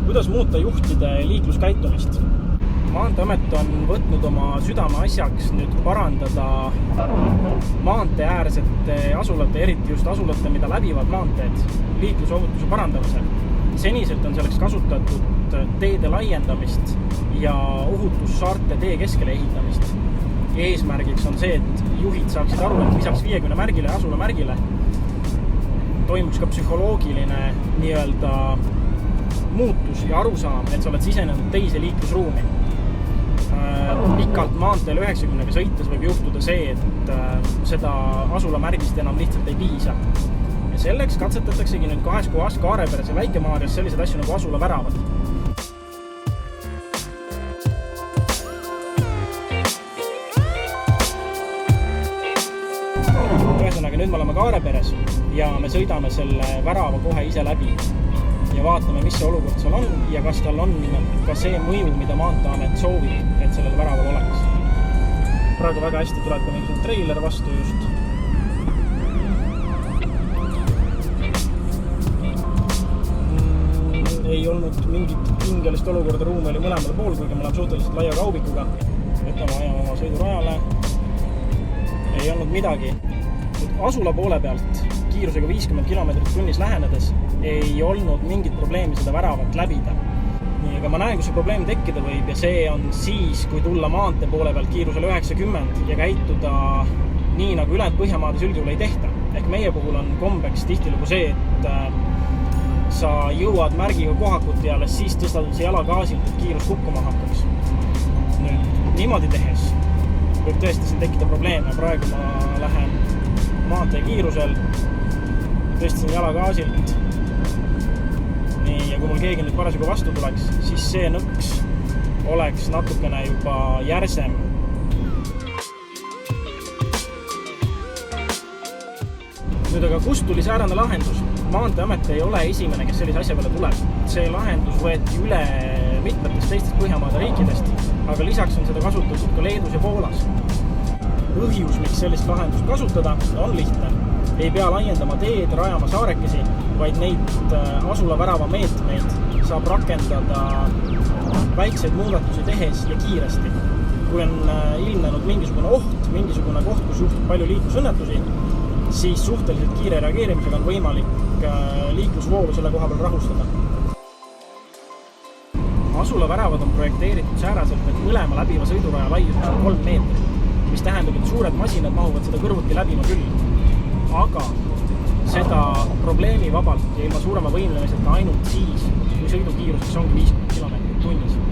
Kuidas muuta juhtide liikluskäitumist? Maanteeamet on võtnud oma südameasjaks nüüd parandada maanteeäärsete asulate, eriti just asulate, mida läbivad maanteed, liiklusohutuse parandamisel. Seniselt on selleks kasutatud teede laiendamist ja ohutussaarte tee keskele ehitamist. Eesmärgiks on see, et juhid saaksid aru, et lisaks 50 märgile ja asula märgile toimuks ka psühholoogiline muutus ja arusaam, et sa oled sisenenud teise liiklusruumi. Pikalt maanteel 90-ga sõites võib juhtuda see, et seda asula märgist enam lihtsalt ei piisa. Ja selleks katsetataksegi nüüd 2 kohas Kaareperes ja Väike-Maarjas sellised asju nagu asula väravad. Ühesõnaga, nüüd me oleme Kaareperes ja me sõidame selle värava kohe ise läbi ja vaatame, mis see olukord seal on ja kas tal on ka see mõju, mida Maanteeamet soovib, et sellel väraval oleks. Praegu väga hästi tuleb ka mingi treiler vastu just. Ei olnud mingit pingelist olukorda, ruum oli mõlemal pool, kuigi me oleme suhteliselt laia kaubikuga. Võtame ajame oma sõidurajale. Ei olnud midagi. Asula poole pealt kiirusega 50 km/h lähenedes ei olnud mingit probleemi seda väravat läbida. Nii, aga ma näen, kus see probleem tekkida võib ja see on siis, kui tulla maantee poole pealt kiirusele 90 ja käituda nii, nagu ülejäänud Põhjamaades üldjuhul ei tehta. Ehk meie puhul on kombeks tihtilugu see, et sa jõuad märgiga kohakut ja alles siis tõstad jala gaasilt, et kiirus kukkuma hakkaks. Nüüd, niimoodi tehes võib tõesti siin tekkida probleeme. Praegu ma lähen maantee kiirusel, tõstsin jala gaasilt. Nii, ja kui mul keegi nüüd parasjagu vastu tuleks, siis see nõks oleks natukene juba järsem. Nüüd aga kust tuli säärane lahendus? Maanteeamet ei ole esimene, kes sellise asja peale tuleb. See lahendus võeti üle mitmetest teistest Põhjamaade riikidest, aga lisaks on seda kasutatud ka Leedus ja Poolas. Põhjus, miks sellist lahendust kasutada, on lihtne. Ei pea laiendama teed, rajama saarekesi, vaid neid asula värava meetmeid saab rakendada väikseid muudatusi tehes ja kiiresti. Kui on ilmnenud mingisugune oht, mingisugune koht, kus juhtub palju liiklusõnnetusi, siis suhteliselt kiire reageerimisega on võimalik liiklusvoolu selle koha peal rahustada. Asula väravad on projekteeritud sääraselt, et mõlema läbiva sõiduraja laiuseks on 3 meetrit, mis tähendab, et suured masinad mahuvad seda kõrvuti läbima küll. Aga seda probleemi vabalt ja ilma suurema võimlemiseta ainult siis, kui sõidukiiruseks ongi 50 km/h.